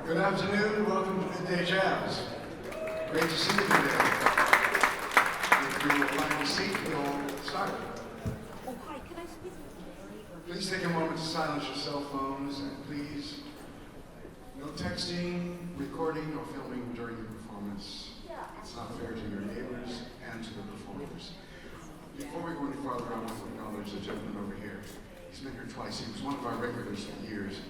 Good afternoon, welcome to Midday Jazz. Great to see you today. If you will find a seat, we'll start. Oh, hi, can I speak? Please take a moment to silence your cell phones, and please, no texting, recording, or filming during the performance. It's not fair to your neighbors and to the performers. Before we go any farther, I want to acknowledge the gentleman over here. He's been here twice. He was one of our regulars for years.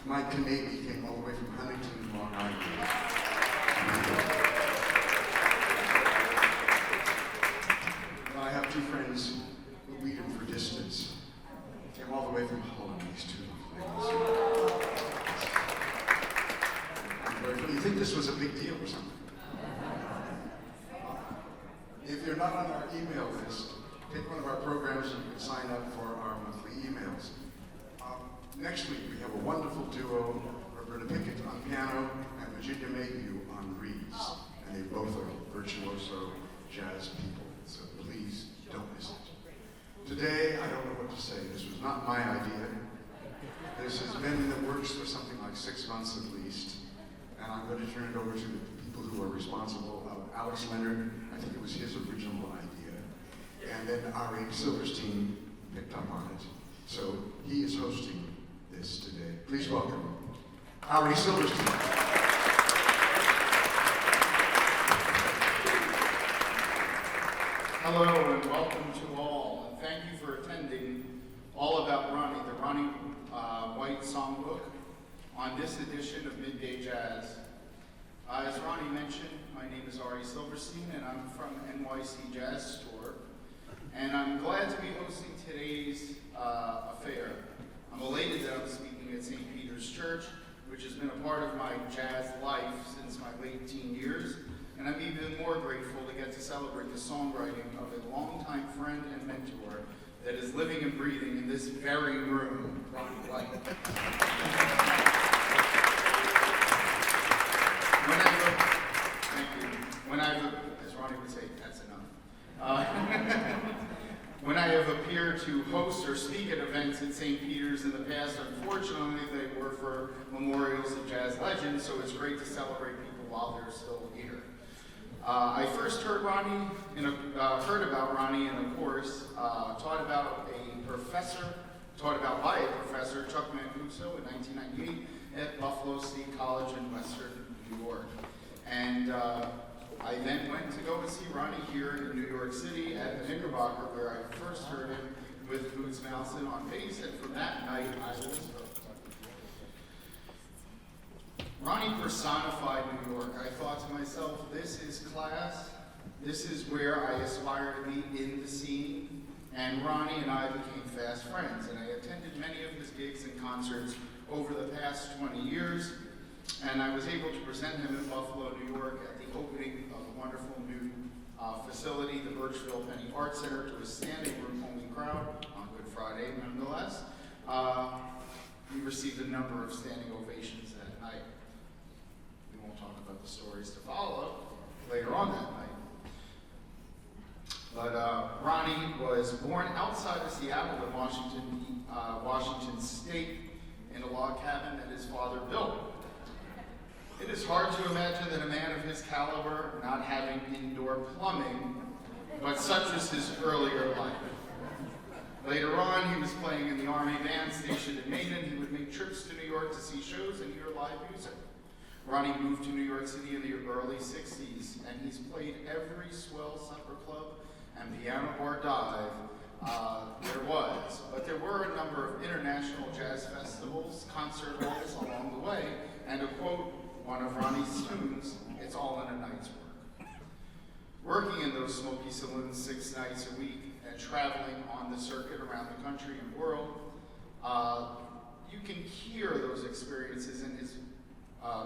Mike Canady came all the way from Huntington, Long Island. I have two friends who beat him for distance. Came all the way from Holland, these two ladies. You think this was a big deal or something? If you're not on our email list, take one of our programs and you can sign up for our monthly emails. Next week, we have a wonderful duo, Roberta Pickett on piano and Virginia Mayhew on reeds. And they both are virtuoso jazz people, so please don't miss it. Today, I don't know what to say. This was not my idea. This has been in the works for something like 6 months at least. And I'm going to turn it over to the people who are responsible. Alex Leonard, I think it was his original idea. And then Ari Silverstein picked up on it. So he is hosting this today. Please welcome Ronny Silverstein. Hello and welcome to all, and thank you for attending All About Ronny, the Ronny Whyte songbook, on this edition of Midday Jazz. As Ronny mentioned, my name is Ari Silverstein, and I'm from NYC Jazz Store, and I'm glad to be hosting today's affair. I'm elated that I'm speaking at St. Peter's Church, which has been a part of my jazz life since my late teen years, and I'm even more grateful to get to celebrate the songwriting of a longtime friend and mentor that is living and breathing in this very room, Ronny Whyte. As Ronny would say, that's enough. When I have appeared to host or speak at events at St. Peter's in the past, unfortunately, they were for memorials of jazz legends, so it's great to celebrate people while they're still here. I first heard about Ronny in a course taught about by a professor, Chuck Mancuso, in 1998 at Buffalo State College in Western New York. And I then went to go and see Ronny here in New York City at the Knickerbocker, where I first heard him with Boots Malson on bass, and from that night I was hooked. Ronny personified New York. I thought to myself, this is class, this is where I aspire to be in the scene, and Ronny and I became fast friends, and I attended many of his gigs and concerts over the past 20 years, and I was able to present him in Buffalo, New York at the opening of a wonderful new facility, the Birchville Penny Art Center, to a standing room only crowd on Good Friday, nonetheless. We received a number of standing ovations that night. We won't talk about the stories to follow later on that night. But Ronny was born outside of Seattle in Washington State in a log cabin that his father built. It is hard to imagine that a man of his caliber not having indoor plumbing, but such was his earlier life. Later on, he was playing in the Army band stationed in Maine, and he would make trips to New York to see shows and hear live music. Ronny moved to New York City in the early 60s, and he's played every swell supper club and piano bar dive there was. But there were a number of international jazz festivals, concert halls along the way, and to quote one of Ronny's tunes, it's all in a night's work. Working in those smoky saloons 6 nights a week and traveling on the circuit around the country and world, you can hear those experiences in his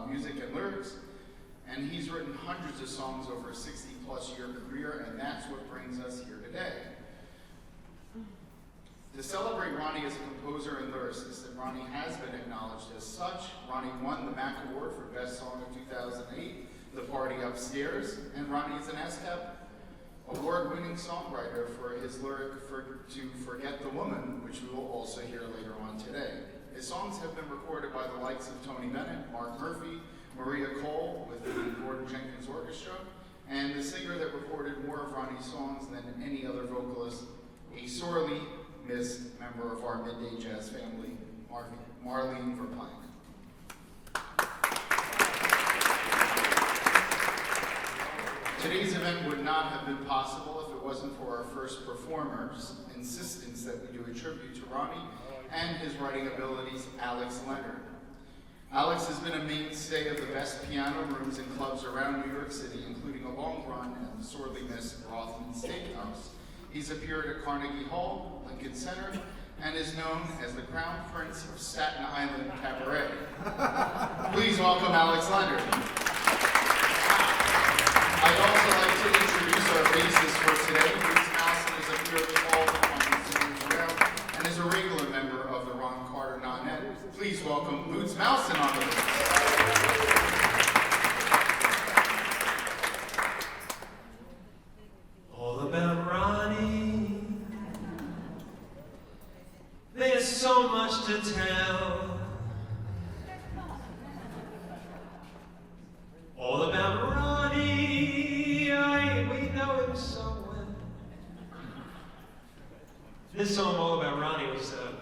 music and lyrics, and he's written hundreds of songs over a 60-plus year career, and that's what brings us here today. To celebrate Ronny as a composer and lyricist, and Ronny has been acknowledged as such, Ronny won the MAC Award for Best Song of 2008, The Party Upstairs, and Ronny is an ASCAP award-winning songwriter for his lyric to Forget the Woman, which we will also hear later on today. His songs have been recorded by the likes of Tony Bennett, Mark Murphy, Maria Cole with the Gordon Jenkins Orchestra, and the singer that recorded more of Ronnie's songs than any other vocalist, a sorely missed member of our Midday Jazz family, Marlene Verplank. Today's event would not have been possible if it wasn't for our first performer's insistence that we do a tribute to Ronnie and his writing abilities, Alex Leonard. Alex has been a mainstay of the best piano rooms and clubs around New York City, including a long run at the sorely missed Rothman Steakhouse. He's appeared at Carnegie Hall, Lincoln Center, and is known as the Crown Prince of Staten Island Cabaret. Please welcome Alex Leonard. I'd also like to introduce our bassist for today. Boots Mallison has appeared with all the fine singers around and is a regular member of the Ron Carter Nonet. Please welcome Boots Mallison on the bass. All about Ronnie, there's so much to tell. All about Ronnie, we know him so well. This song, All About Ronnie, was a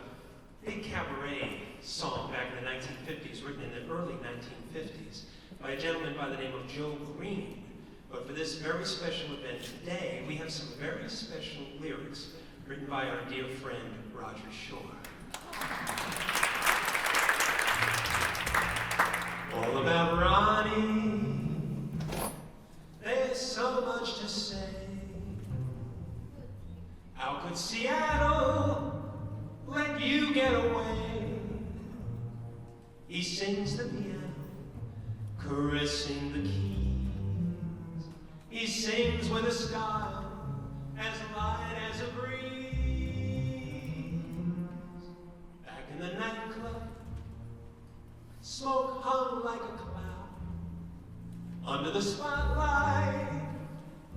big cabaret song back in the 1950s, written in the early 1950s by a gentleman by the name of Joe Green. But for this very special event today, we have some very special lyrics written by our dear friend, Roger Shore. All about Ronnie, there's so much to say. How could Seattle let you get away? He sings the piano, caressing the keys. He sings with a style as light as a breeze. Back in the nightclub, smoke hung like a cloud. Under the spotlight,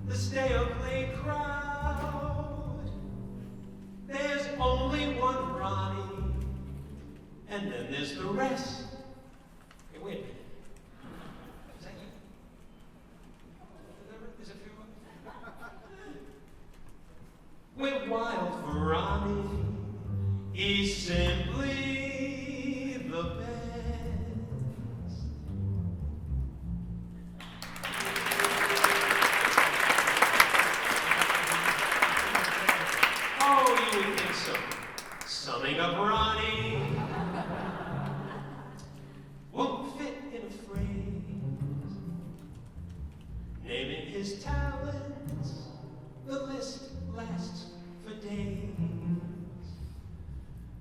the stay-up-late crowd. There's only one Ronnie, and then there's the rest. Hey, wait a minute. Is that you? There's a few of them. We're wild for Ronnie. He's simply the best. Oh, you would think so. Summing up Ronnie won't fit in a phrase. Naming his talents, the list lasts for days.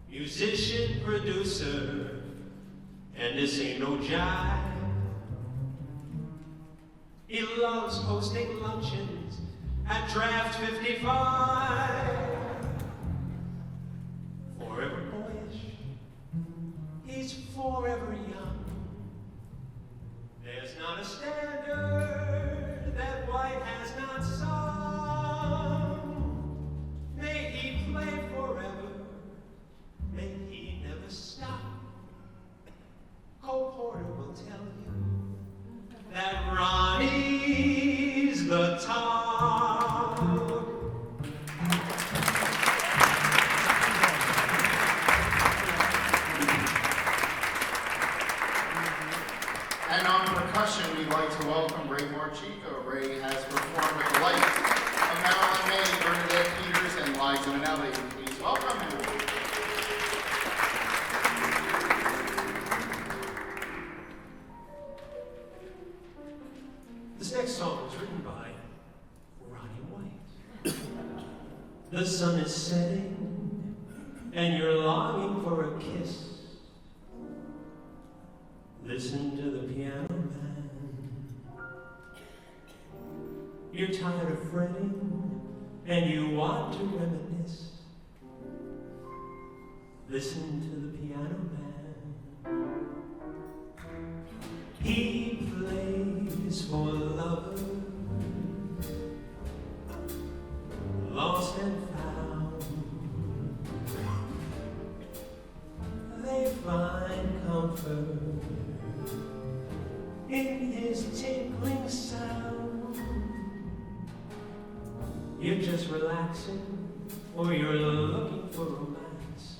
Musician, producer, and this ain't no jive. He loves hosting luncheons at Draft 55. Forever boyish, he's forever young. There's not a standard that White has not sung. May he play forever, may he never stop. Cole Porter will tell you that Ronnie's the top. And on percussion, we'd like to welcome Ray Marchico. Ray has performed with the likes of Marilyn May, Bernadette Peters, and Liza Minnelli. Please welcome him. This next song was written by Ronny Whyte. The sun is setting, and you're longing for a kiss. Listen to the piano man. You're tired of fretting, and you want to reminisce. Listen to the piano man. He plays for lovers, lost and found. They find in his tinkling sound. You're just relaxing, or you're looking for romance.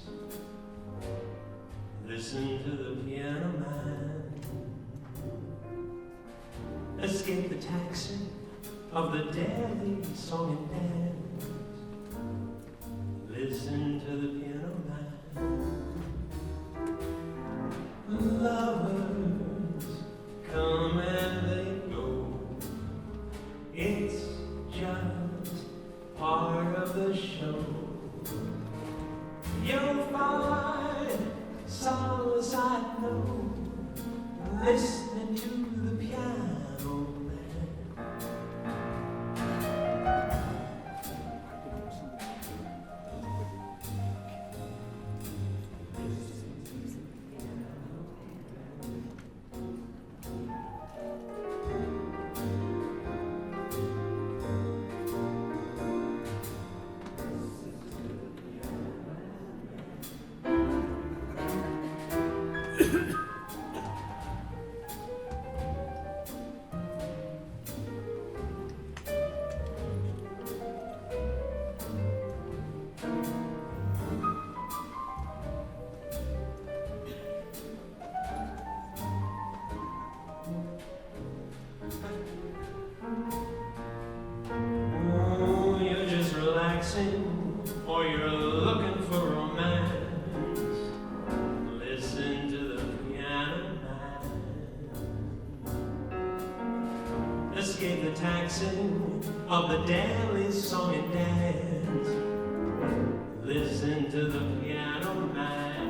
Listen to the piano man. Escape the taxi of the daily song and dance. Listen to the piano man. Lovers come and they go. It's just part of the show. You'll find solace, I know, listening to the piano man. Oh, you're just relaxing, or you're looking for romance. Listen to the piano man. Escape the taxing of the daily song and dance. Listen to the piano man.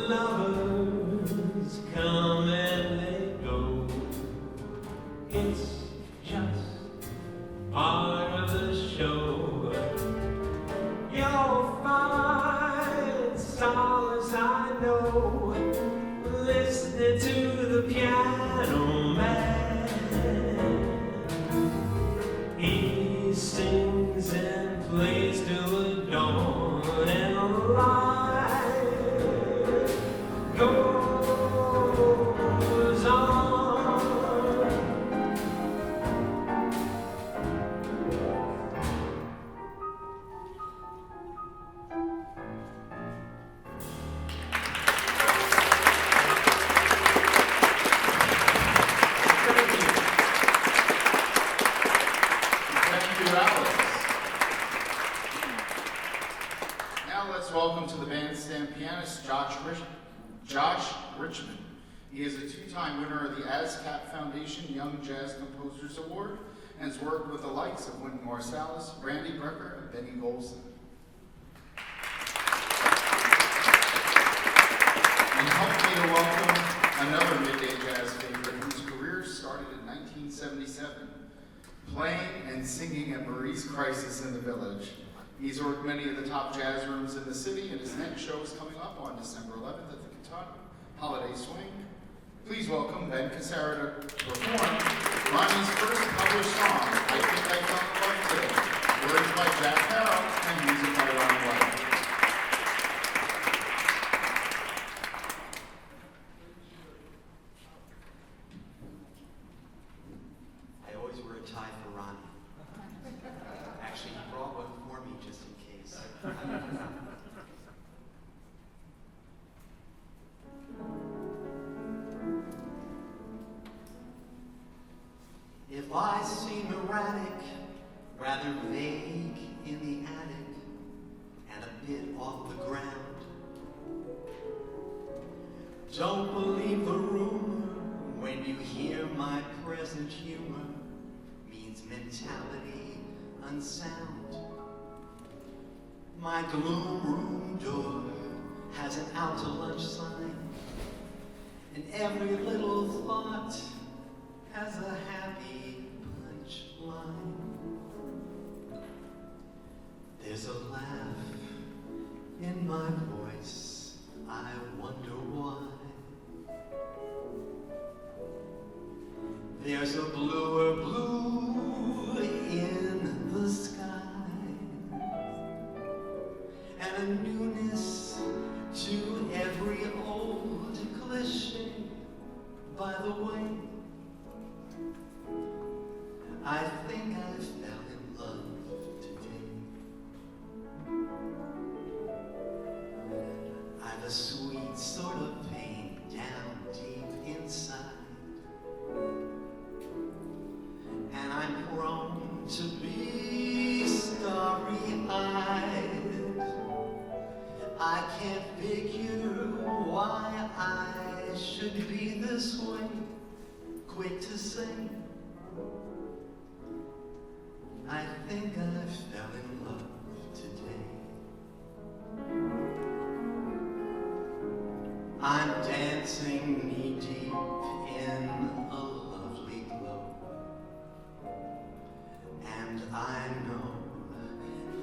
Lovers come and they go. It's just part of the show. You'll find solace, I know, listening to the piano man. He sings and plays till the dawn, and life goes on. Thank you, Alex. Now let's welcome to the bandstand pianist Josh Richmond. He is a two-time winner of the ASCAP Foundation Young Jazz Composers Award and has worked with the likes of Wynton Marsalis, Randy Brecker, and Benny Golson. And help me to welcome another midday jazz favorite whose career started in 1977, playing and singing at Marie's Crisis in the Village. He's worked many of the top jazz rooms in the city, and his next show is coming up on December 11th at the Kentucky Holiday Swing. Please welcome Ben Cassara to perform Ronnie's first published song, I Think I Found Love Today. Words by Jack Harrow and music by Ronny Whyte. I always wear a tie for Ronnie. Actually, he brought one for me just in case. If I seem erratic, rather vague in the attic, and a bit off the ground, don't believe the rumor when you hear my present humor means mentality unsound. My gloom room door has an out to lunch sign, and every little thought has a happy punchline. There's a laugh in my voice, I wonder why. There's a bluer blue in the sky, and a newness to every old cliché. by the way, I think I fell in love today. I've a sweet sort of pain down deep inside, and I'm prone to be starry-eyed. I can't figure why I should be this way, quick to say, I think I fell in love today. I'm dancing knee-deep in a lovely glow, and I know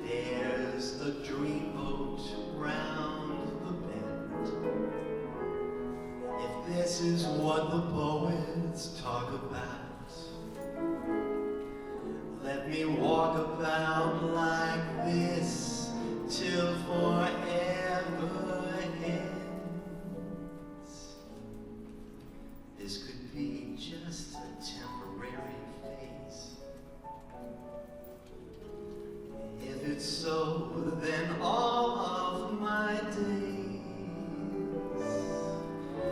there's a dreamboat round the bend. If this is what the poets talk about, let me walk about like this till forever ends. This could be just a temporary phase. If it's so, then all of my days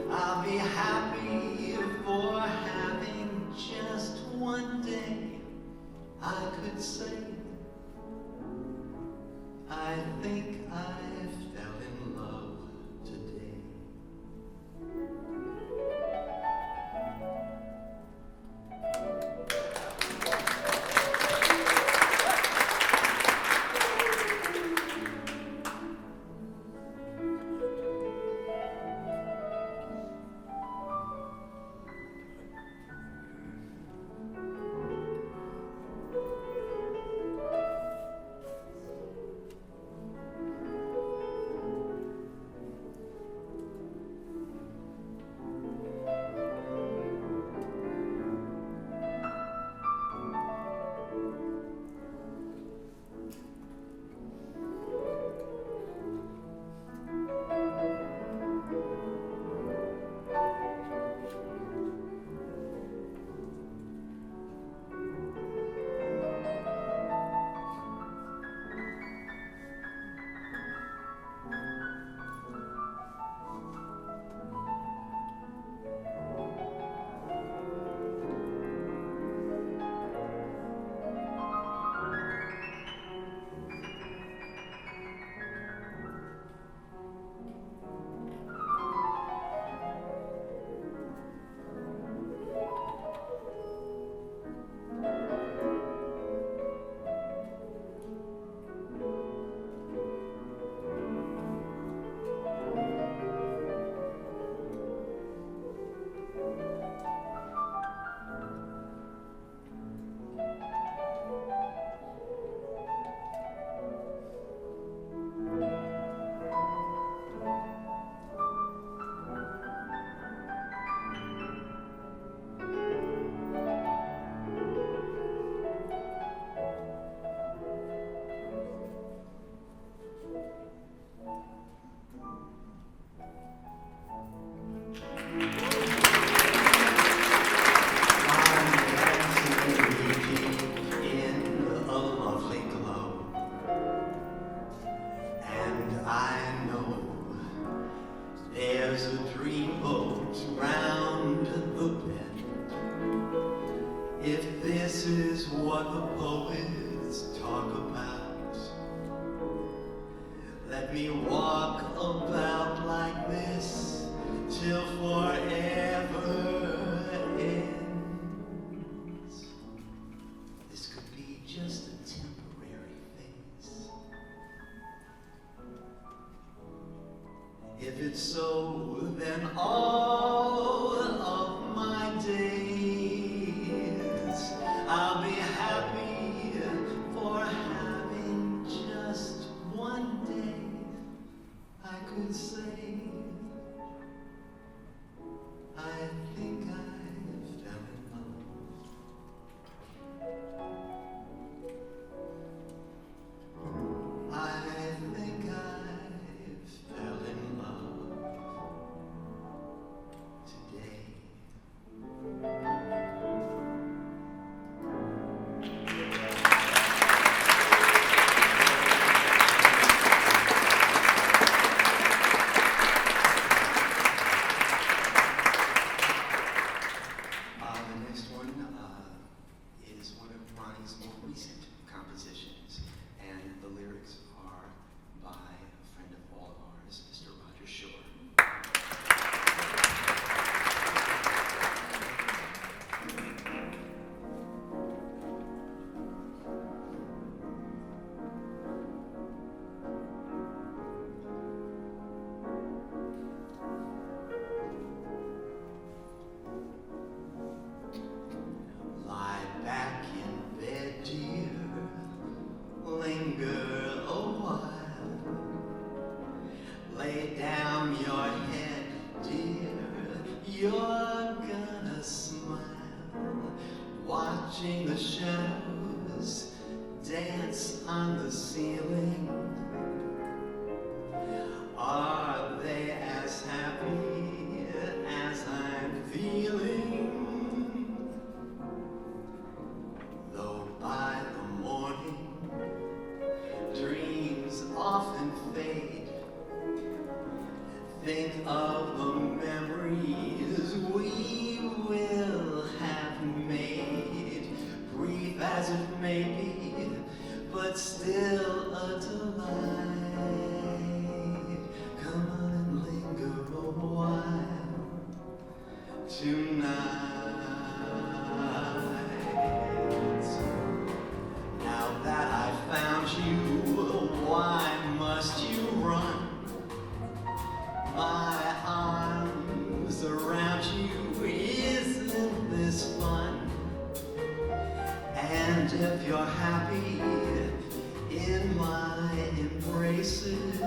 I'll be happy for having just one day I could say, I think I fell in love today. If this is what the poets talk about, let me walk about like this till forever ends. This could be just a temporary phase. If it's so, then all of my days I'll be happy for having just one day I could say, I think I fell in love. I think I fell in love you're gonna smile, watching the shadows dance on the ceiling. Are they as happy as I'm feeling? Though by the morning, dreams often fade. Think of the memories we will have made, brief as it may be, but still a delight. Come on and linger a while tonight. Now that I found you, why must you run? My arms around you, isn't this fun? And if you're happy in my embraces,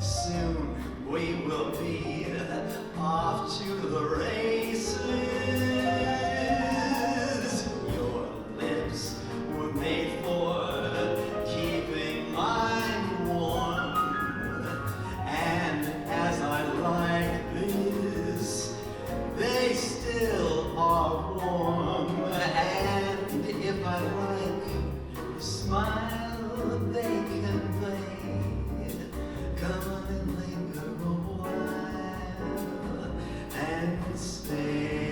soon we will be off to the races. Your lips were made for keeping mine warm, and as I like this, they still are warm. And if I like the smile they convey, come on and linger a while and stay.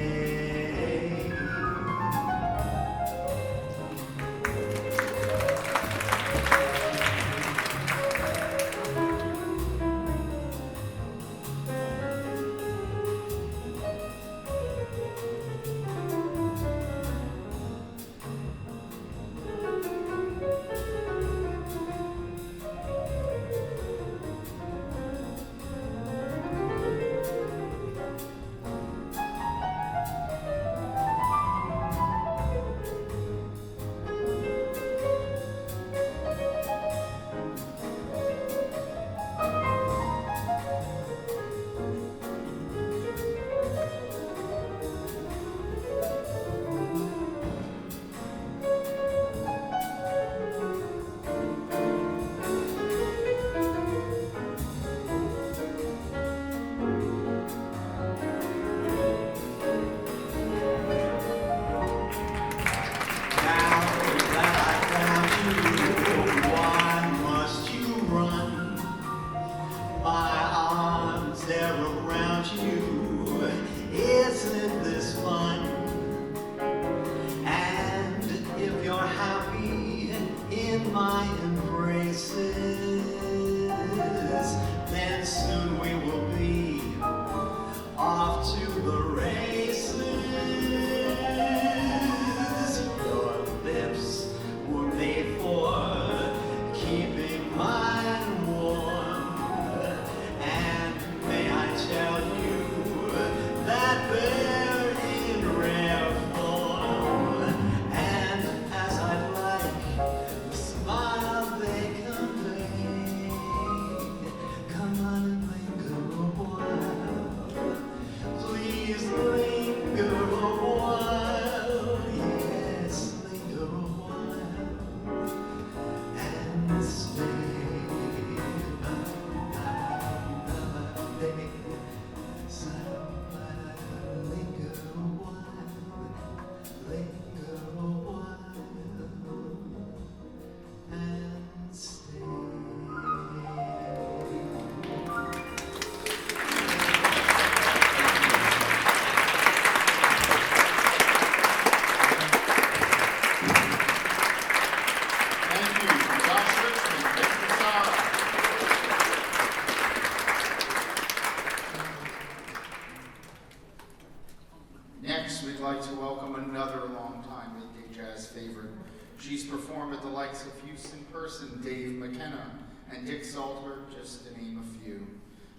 She's performed at the likes of Houston Person, Dave McKenna, and Dick Salter, just to name a few.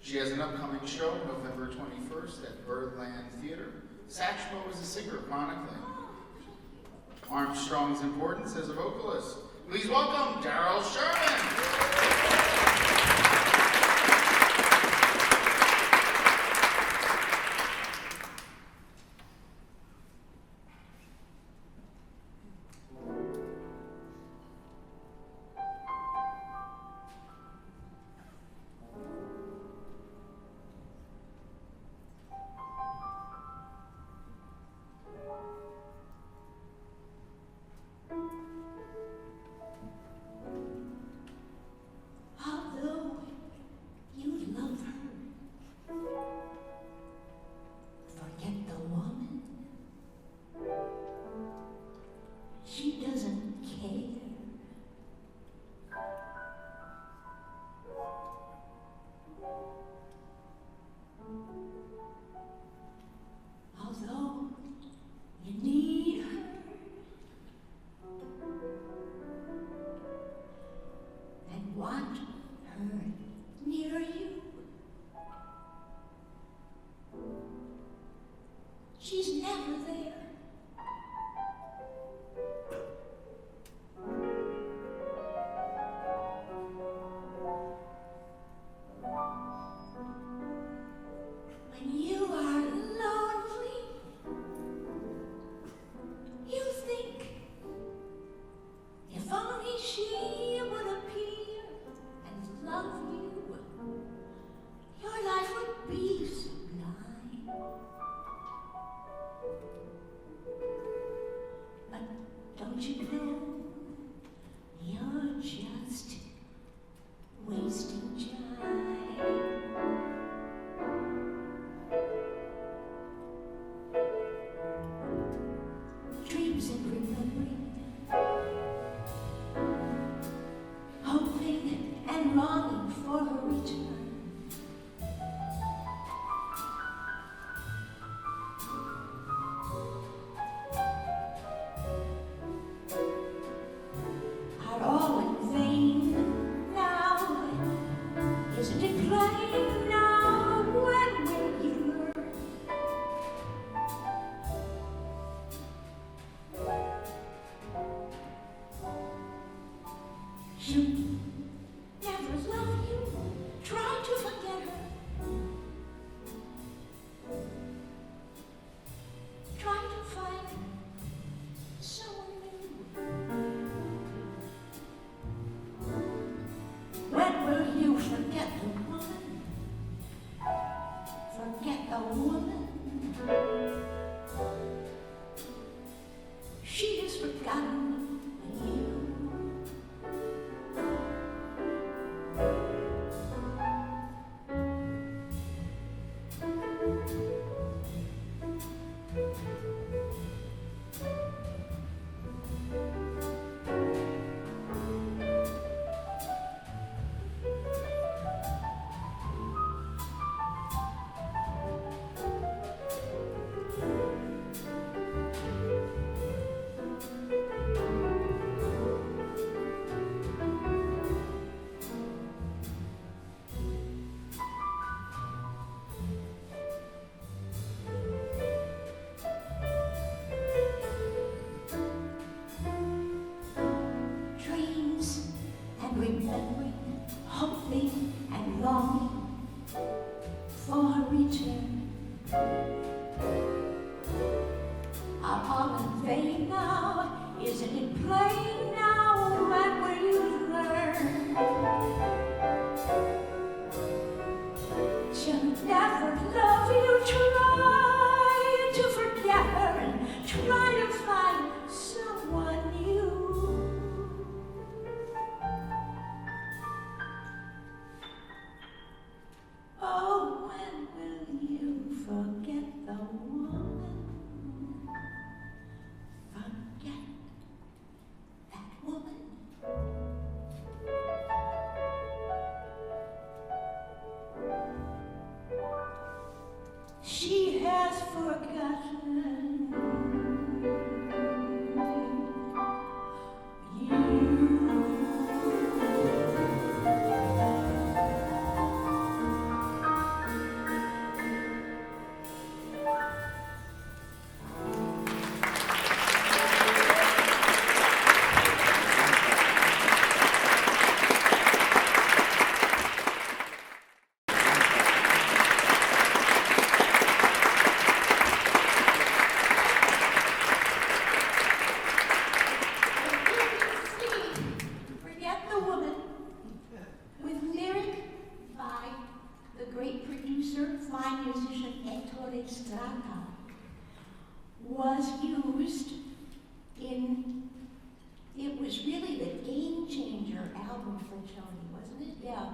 She has an upcoming show November 21st at Birdland Theater. Satchmo is a singer chronicling Armstrong's importance as a vocalist. Please welcome Daryl Sherman. plain now. When will you learn? She'll never love you. Try to forget her. Try to find someone new. When will you forget the woman? Forget the woman? She has forgotten you. Dreams and remembering, hoping and longing for her return are all in vain now. Isn't it plain now? When will you learn? She'll never love you. Try to forget her and try to find someone new. Oh, when will you forget the woman? Forget that woman. She has forgotten you. Forget the Woman, with lyric by the great producer, fine musician Ettore Strata, was used in, it was really the game changer album for Tony, wasn't it? Yeah,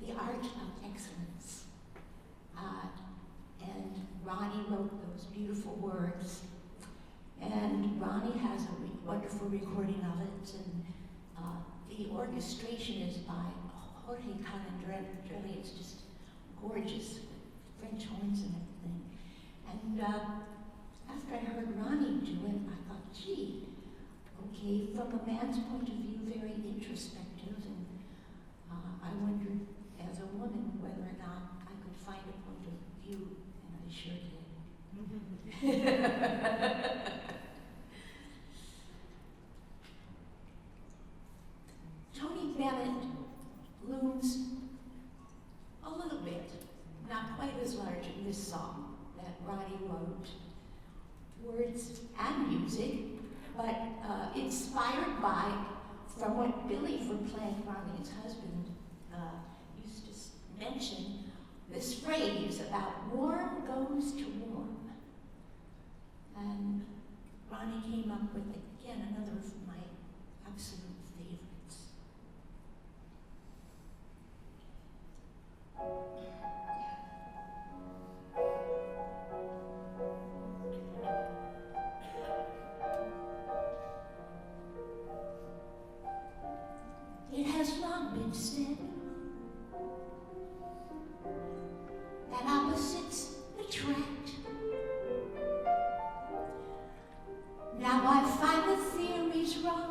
The Art of Excellence. And Ronny wrote those beautiful words. And Ronny has a wonderful recording of it, and the orchestration is by Jorge Calandrelli. It's just gorgeous, with French horns and everything. And after I heard Ronny do it, I thought, gee, okay, from a man's point of view, very introspective, and I wondered, as a woman, whether or not I could find a point of view, and I sure did. Tony Bennett looms a little bit, not quite as large in this song that Ronny wrote, words and music, but inspired by, from what Billy from playing Ronny's husband used to mention, this phrase about warm goes to warm. And Ronny came up with, again, another of my absolute favorites. It has long been said that opposites attract. Now I find the theories wrong.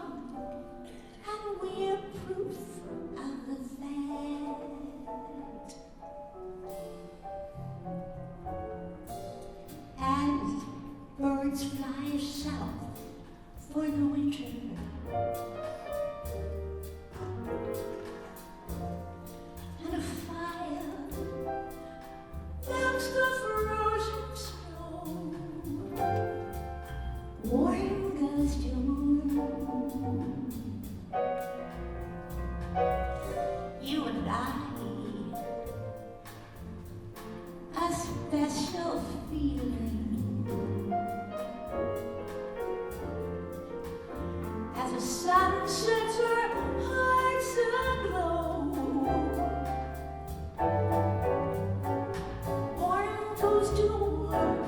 feeling as the sun sets her hearts aglow. One goes to work,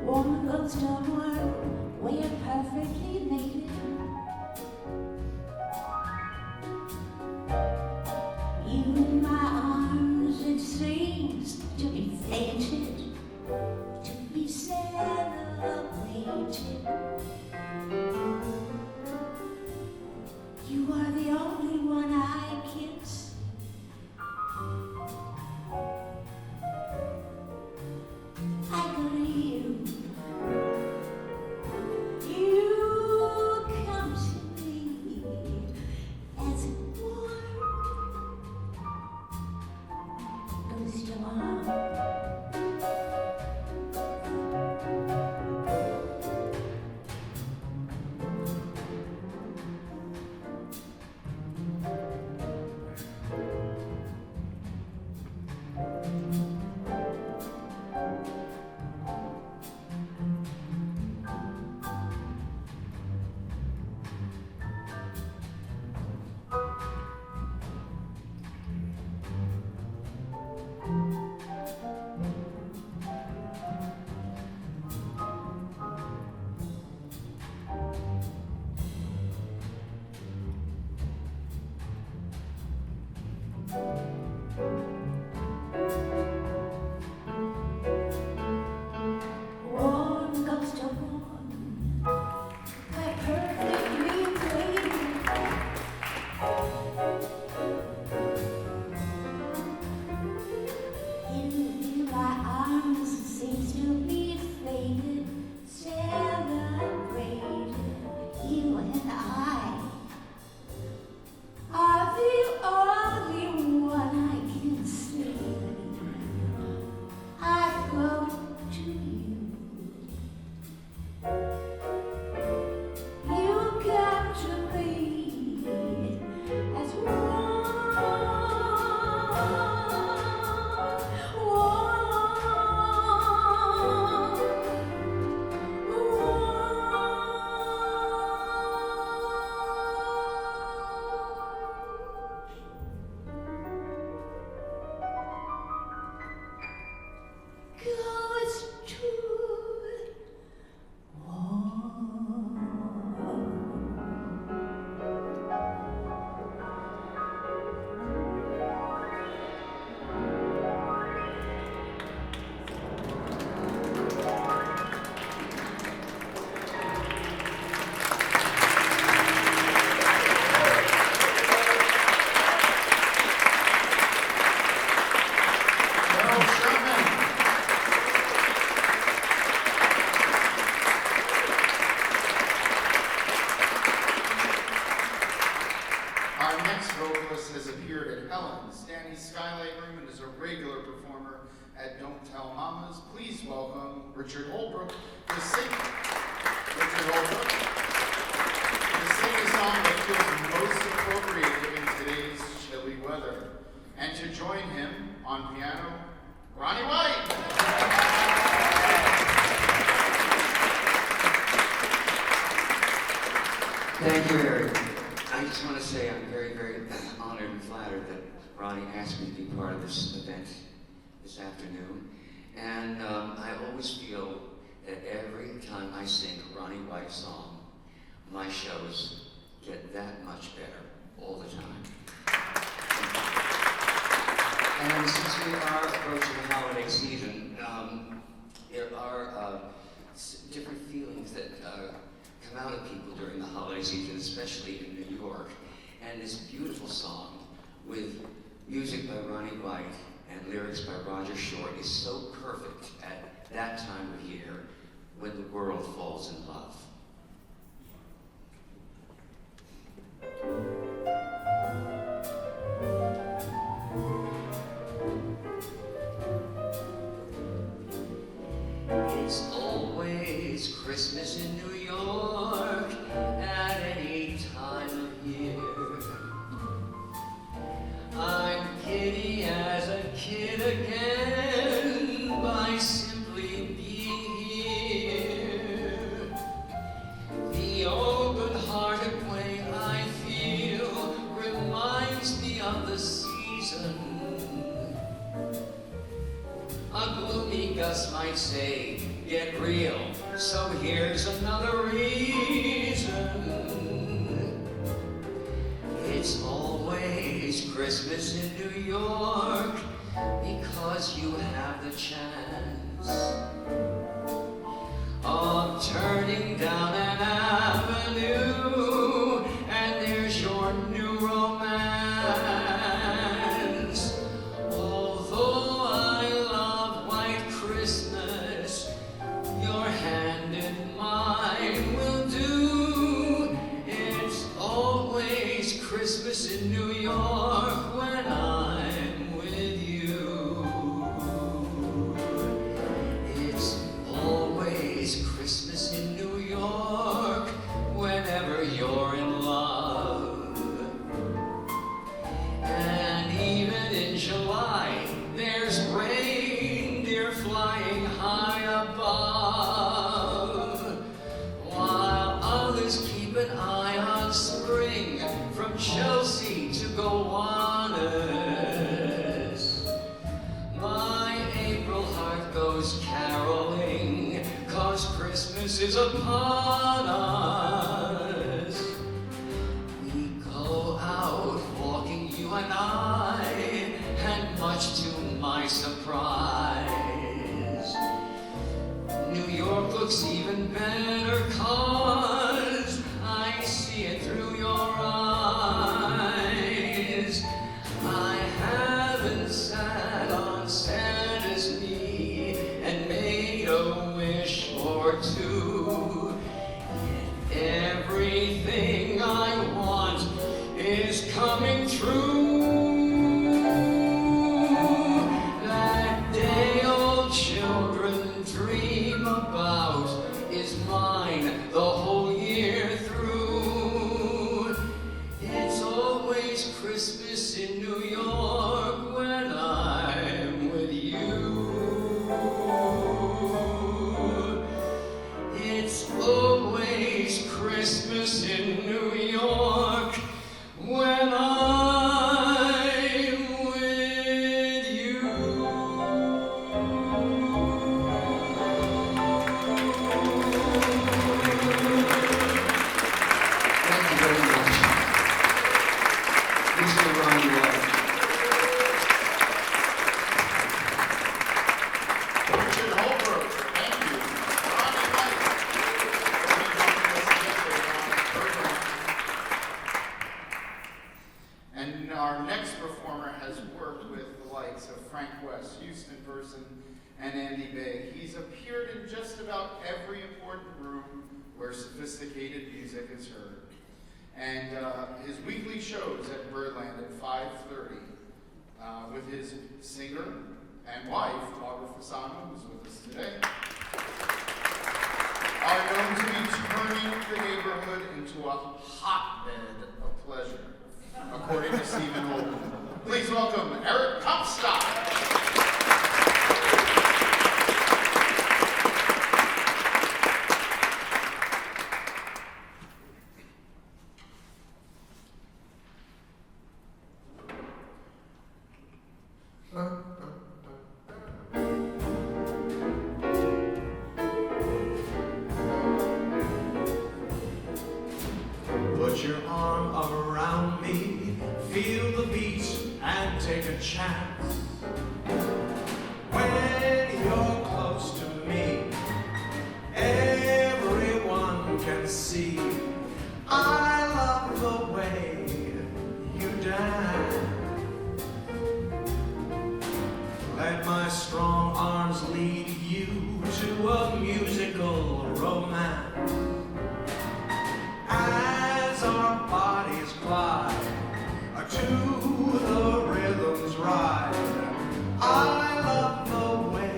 one goes to work, we're perfectly naked. You in my arms, it seems to be fated, to be celebrated. You are the only one I kiss. I go to you. You come to me as it warm goes to arm. One goes to one, we're perfectly waiting. You in my arms seems to be faded, celebrated. You and I are the only one I can see. I go to you. You come to me as goes to Carol Sherman. Our next vocalist has appeared at Helen's, Danny's Skylight Room, and is a regular performer at Don't Tell Mamas. Please welcome Richard Holbrook to sing. Richard Holbrook to sing a song that feels most appropriate given today's chilly weather. And to join him on piano, Ronny Whyte. Thank you, Eric. I just want to say I'm very, very honored and flattered that Ronny asked me to be part of this event this afternoon. And I always feel that every time I sing a Ronny Whyte song, my shows get that much better all the time. And since we are approaching the holiday season, there are different feelings that come out of people during the holiday season, especially in New York. And this beautiful song with music by Ronny Whyte and lyrics by Roger Short is so perfect at that time of year when the world falls in love. It's always Christmas in New York at any time of year. I'm giddy as kid again by simply being here. The open-hearted way I feel reminds me of the season. A gloomy gust might say, get real, so here's another reason. It's always Christmas in New York because you have the chance of turning down an avenue and there's your new romance. Although I love White Christmas, your hand in mine will do. It's always Christmas in New York when I'm with you. It's always Christmas in New York whenever you're in love. And even in July, there's reindeer flying high above, while others keep an eye on spring from Chelsea to Gowanus. My April heart goes caroling, 'cause Christmas is upon us. We go out walking, you and I, and much to my surprise, New York looks even better 'cause I see it through your eyes. I haven't sat on Santa's knee and made a wish or two. Yet everything I want is coming true. That day old children dream about is mine the whole year through. It's always Christmas in New York when I'm with you. It's always Christmas in New York when I'm with you. Thank you very much. Mr. Ronny Whyte. Richard Holbrook, thank you. Ronny Whyte. And our next performer has worked with the likes of Frank West, Houston Person, and Andy Bay. He's appeared in just about every important room where sophisticated music is heard. And his weekly shows at Birdland at 5:30 with his singer and wife, Barbara Fasano, who's with us today, are known to be turning the neighborhood into a hotbed of pleasure, according to Stephen Holden. Please welcome Eric Comstock. Put your arm around me, feel the beat, and take a chance. When you're close to me, everyone can see I love the way you dance. Let my strong arms lead you to a musical romance. As our bodies glide to the rhythm's ride, I love the way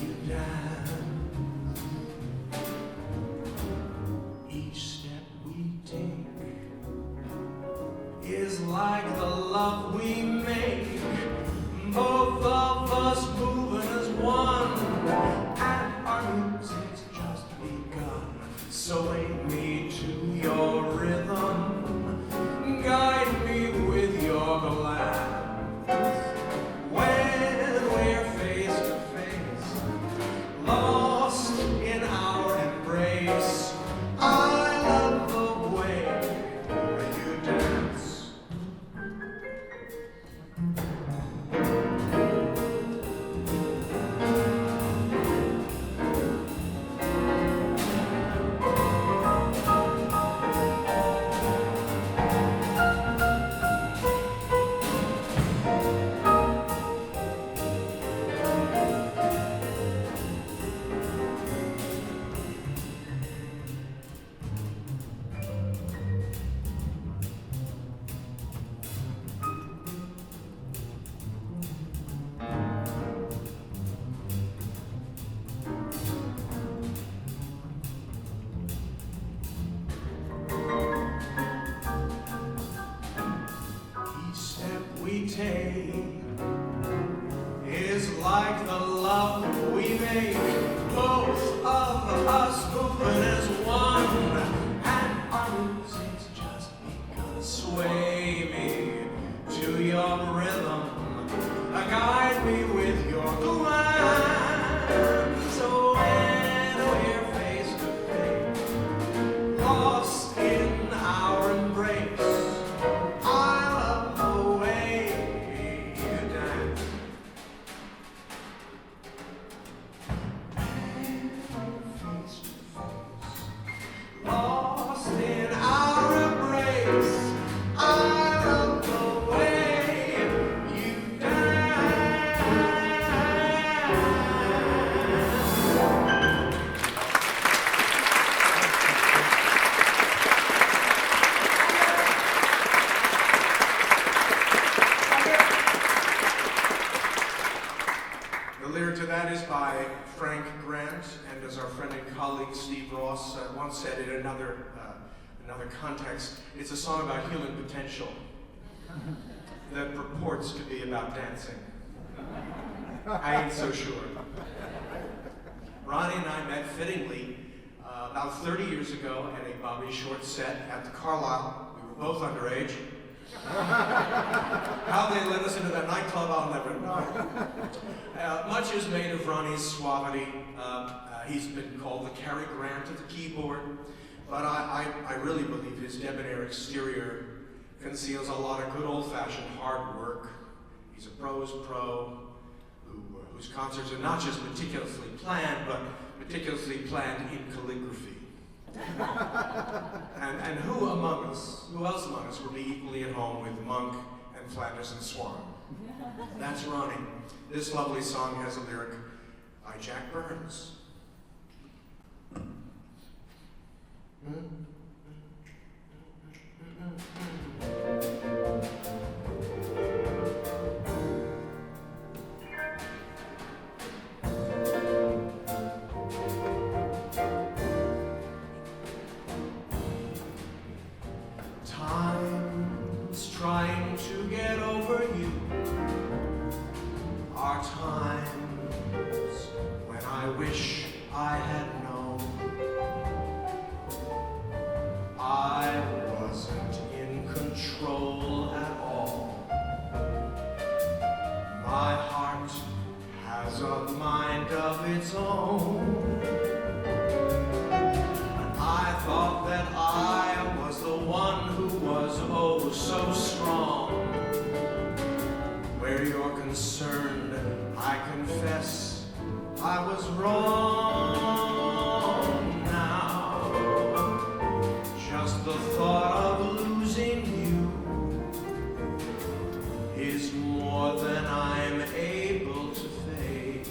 you dance. Each step we take is like the love we make. both of us moving as one, and our music's just begun. Sway me to your rhythm, guide me with your glance. When we're face to face, lost in our embrace, I love the way you dance. Each step we take is like the love we make, both of us moving as one, and our music's just begun. Sway me to your rhythm, guide me with your glance. So when we're face to face, lost in our embrace, I love the way you dance. Face to face, lost in our embrace, I love the way you dance. The lyric to that is by Frank Grant, and as our friend and colleague Steve Ross once said in another context, it's a song about human potential that purports to be about dancing. I ain't so sure. Ronnie and I met fittingly about 30 years ago at a Bobby Short set at the Carlisle. We were both underage. How they let us into that nightclub, I'll never know. Much is made of Ronnie's suavity. He's been called the Cary Grant of the keyboard, but I really believe his debonair exterior conceals a lot of good old-fashioned hard work. He's a pro's pro whose concerts are not just meticulously planned, but meticulously planned in calligraphy. and who else among us will be equally at home with Monk and Flanders and Swan? That's Ronnie. This lovely song has a lyric by Jack Burns. Time's trying to get over you. Our times when I wish I had known I wasn't in control at all. My heart has a mind of its own. And I thought that I was the one who was oh so strong. Where you're concerned, I confess I was wrong. Now, just the thought of losing you is more than I'm able to face.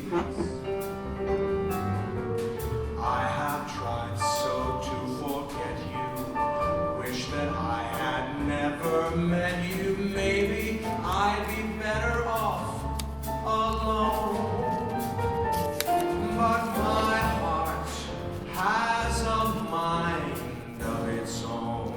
I have tried so to forget you, wish that I had never met you. Maybe I'd be better off alone. But my heart has a mind of its own.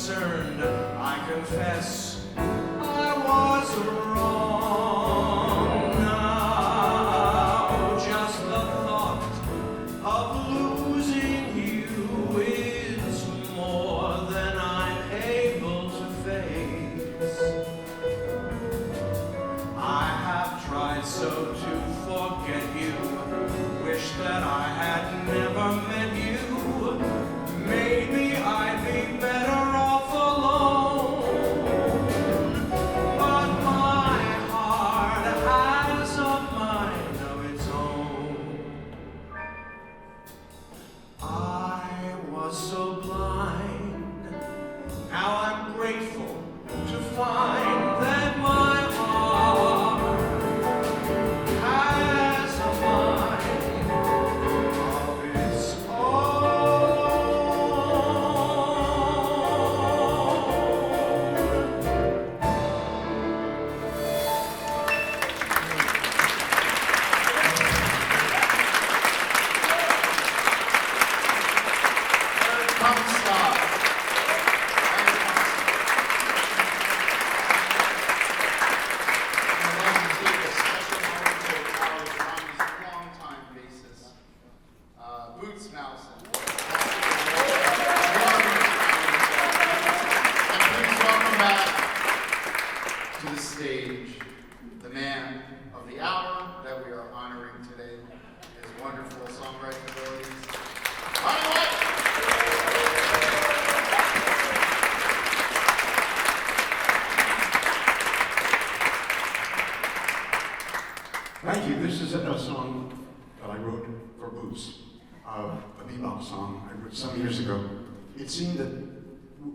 concerned, I confess I was wrong. Now, just the thought of losing you is more than I'm able to face. I have tried so to forget you, wish that I had never met you. Maybe I'd be better off alone. But my heart has a mind of its own. I was so blind. Now I'm grateful to find that my heart has a mind of its own. Comstock. I'd like to take a special moment to acknowledge Ronny's longtime bassist, Boots Mousen. And please welcome back to the stage the man of the hour that we are honoring today, his wonderful songwriting abilities, Ronny Whyte. Thank you. This is a song that I wrote for Boots, a bebop song I wrote some years ago. It seemed that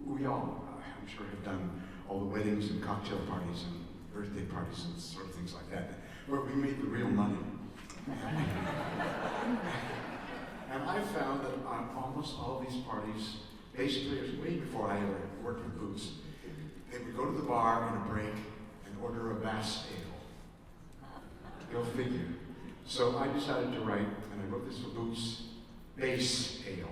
we all, I'm sure, have done all the weddings and cocktail parties and birthday parties and sort of things like that, where we made the real money. And I found that on almost all these parties, bass players, way before I ever worked with Boots, they would go to the bar in a break and order a bass ale. Go figure. So I decided to write, and I wrote this for Boots, Bass Ale.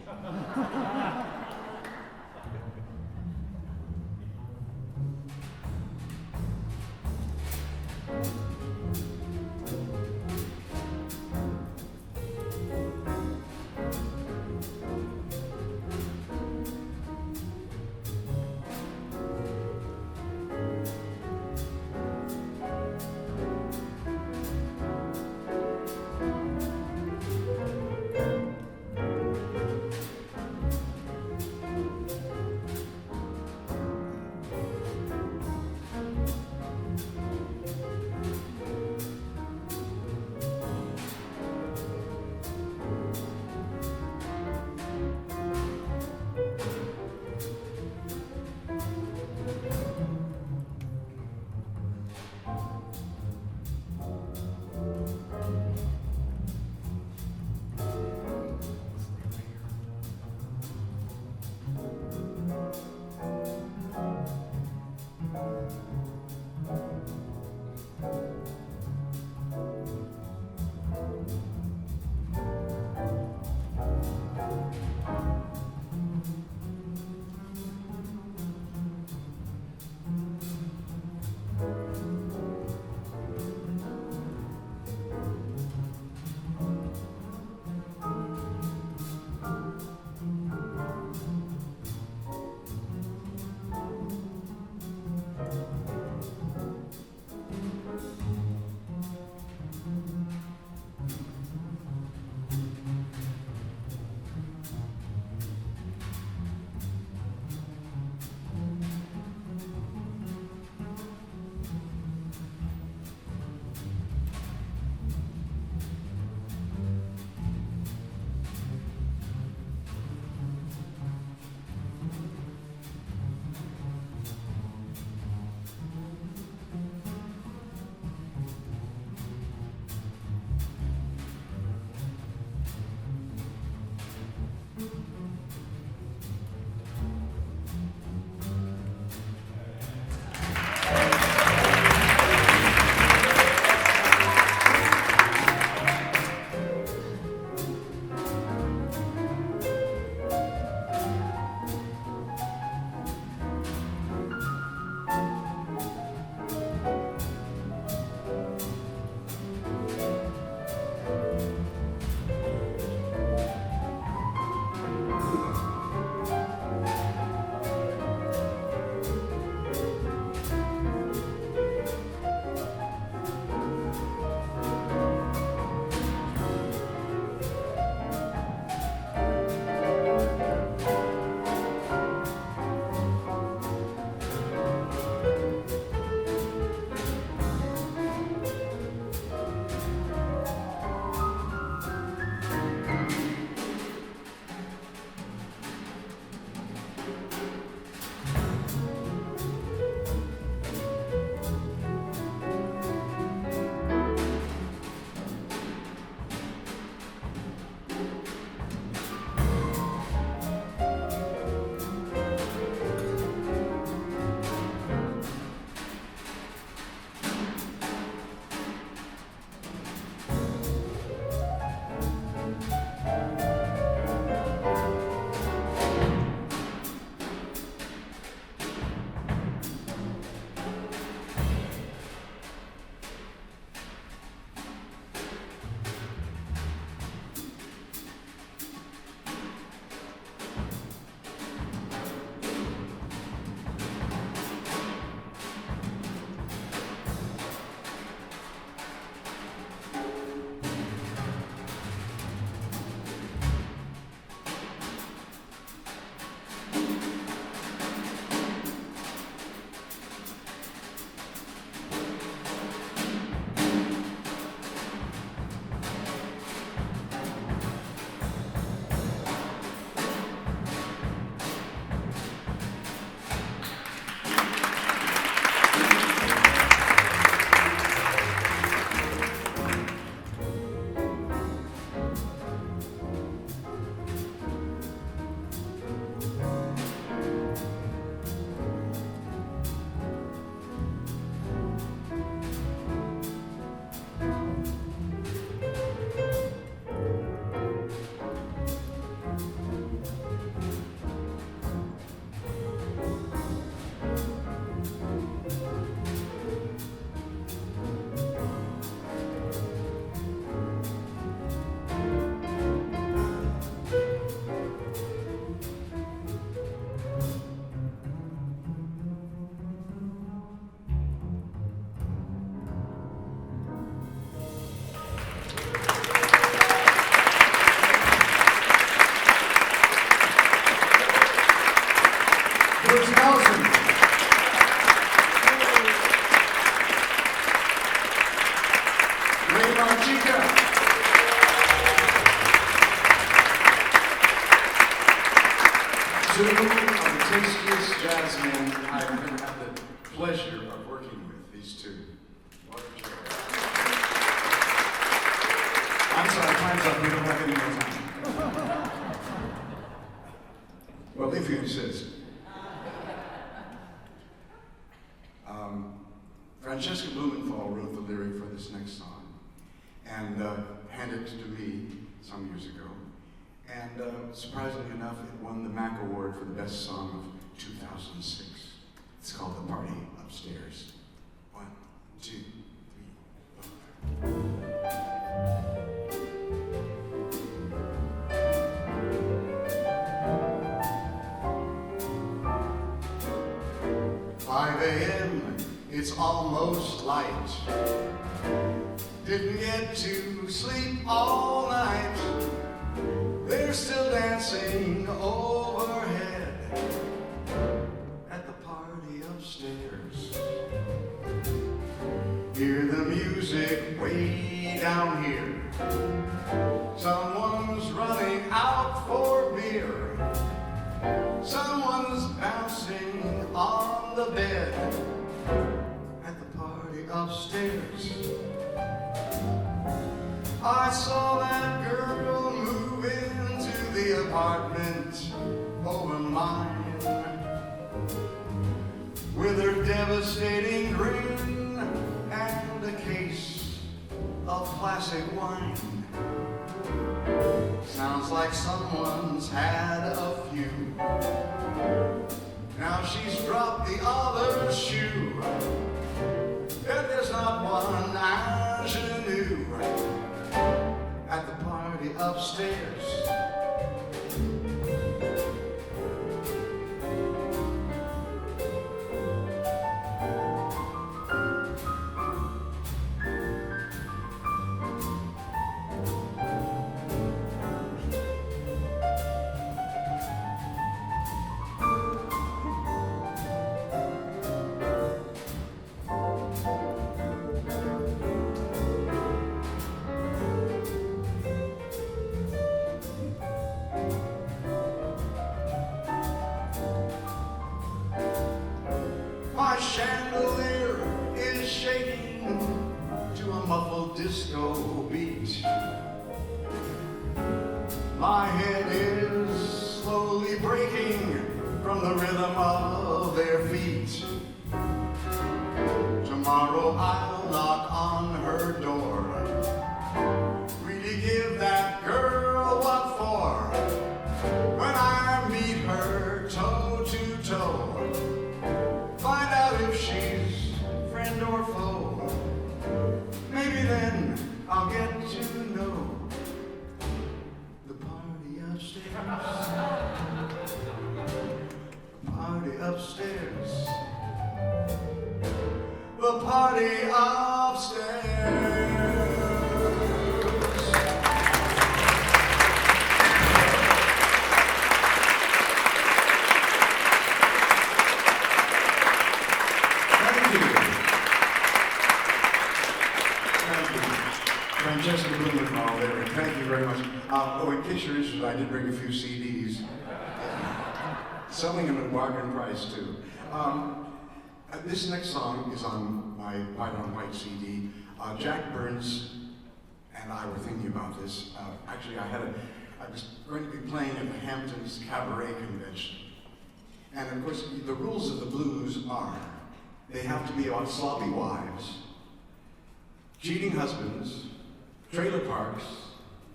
Bruce Nelson. Ray Marchica. Two of the tastiest jazzmen I've ever had the pleasure of working with, these two. What a joy. I'm sorry, time's up. We don't have any more time. Well, if you insist. Francesca Blumenthal wrote the lyric for this next song and handed it to me some years ago. And surprisingly enough, it won the MAC Award for the best song of 2006. It's called The Party Upstairs. 1, 2, 3, 4. 5 a.m., it's almost light. Didn't get to sleep all night. They're still dancing overhead at the party upstairs. Hear the music way down here. Someone's running out for beer. Someone's bouncing on the bed at the party upstairs. I saw that girl move into the apartment over mine with her devastating grin and a case of classic wine. Sounds like someone's had a few. Now she's dropped the other shoe. Yet there's not one ingenue at the party upstairs. My chandelier is shaking to a muffled disco beat. My head is slowly breaking from the rhythm of their feet. Tomorrow I'll knock on her door. Really give that girl what for when I meet her toe to toe. Find out if she's friend or foe. Maybe then I'll get to know the party upstairs. The party upstairs. The party upstairs. Francesca Blumenthal there, thank you very much. In case you're interested, I did bring a few CDs. Selling them at a bargain price, too. This next song is on my White on White CD. Jack Burns and I were thinking about this. Actually, I was going to be playing at the Hamptons Cabaret Convention. And of course, the rules of the blues are, they have to be about sloppy wives, cheating husbands, trailer parks,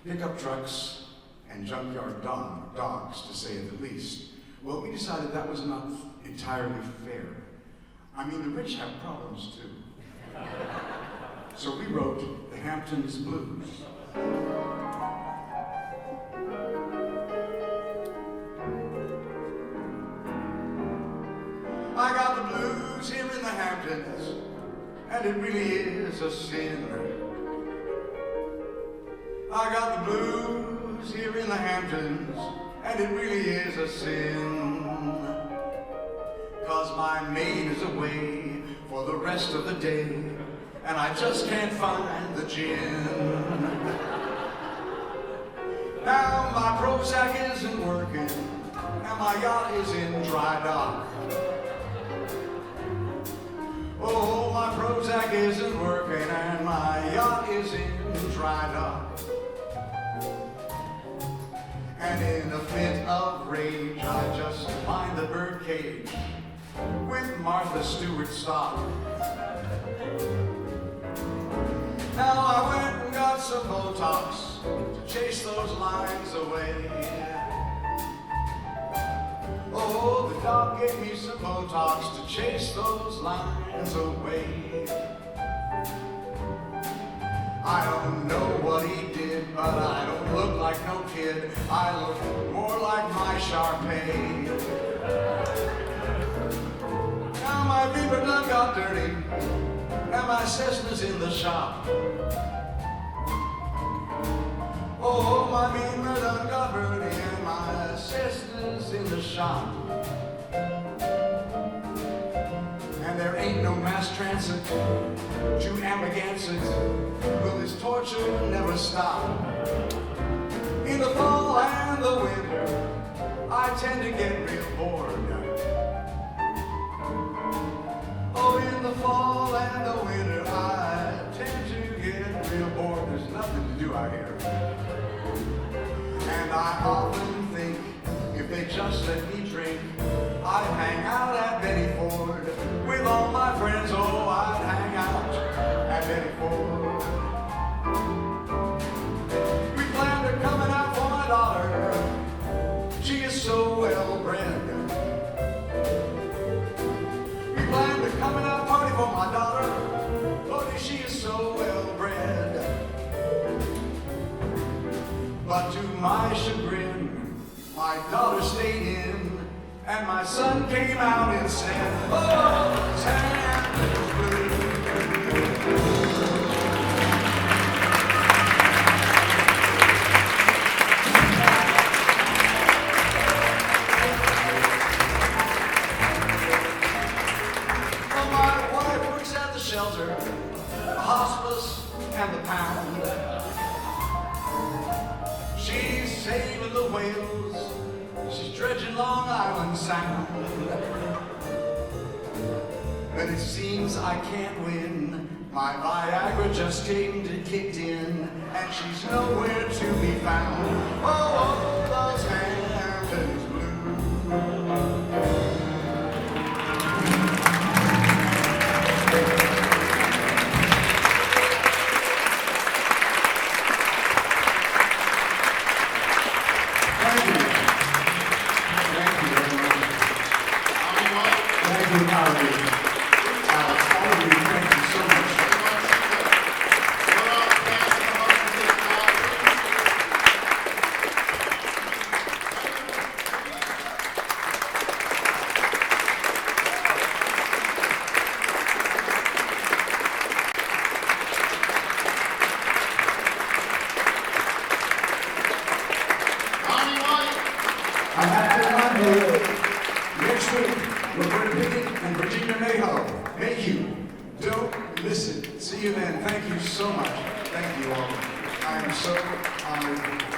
pickup trucks, and junkyard dogs, to say the least. Well, we decided that was not entirely fair. I mean, the rich have problems too. So we wrote the Hamptons Blues. I got the blues here in the Hamptons, and it really is a sin. I got the blues here in the Hamptons, and it really is a sin. 'cause my maid is away for the rest of the day, and I just can't find the gin. Now my Prozac isn't working, and my yacht is in dry dock. Oh, my Prozac isn't working, and my yacht is in dry dock. And in a fit of rage, I just find the birdcage with Martha Stewart stock. Now I went and got some Botox to chase those lines away. Oh, the doc gave me some Botox to chase those lines away. I don't know what he did, but I don't look like no kid. I look more like my Sharpay. Now my beaver done got dirty, and my Cessna's in the shop. Oh, my beaver done got dirty, and my Cessna's in the shop. And there ain't no mass transit to Amagansett. Will this torture never stop? In the fall and the winter, I tend to get real bored. Oh, in the fall and the winter, I tend to get real bored. There's nothing to do out here. And I often think, if they just let me drink, I'd hang out at Betty Ford with all my friends. Oh, I'd hang out at Betty Ford. We planned a coming out for my daughter. She is so well bred. We planned a coming out party for my daughter. Lordy, she is so well bred. But to my chagrin, my daughter stayed in, and my son came out and said, oh, tan is blue. Well, my wife works at the shelter, the hospice, and the pound. She's saving the whales, she's dredging Long Island Sound. But it seems I can't win. My Viagra just kicked in, and she's nowhere to be found. Oh, those Hamptons blues. I have to remind you, next week, Roberta Pickett and Virginia Mayhew. Thank you. Don't miss it. See you then. Thank you so much. Thank you all. I am so honored.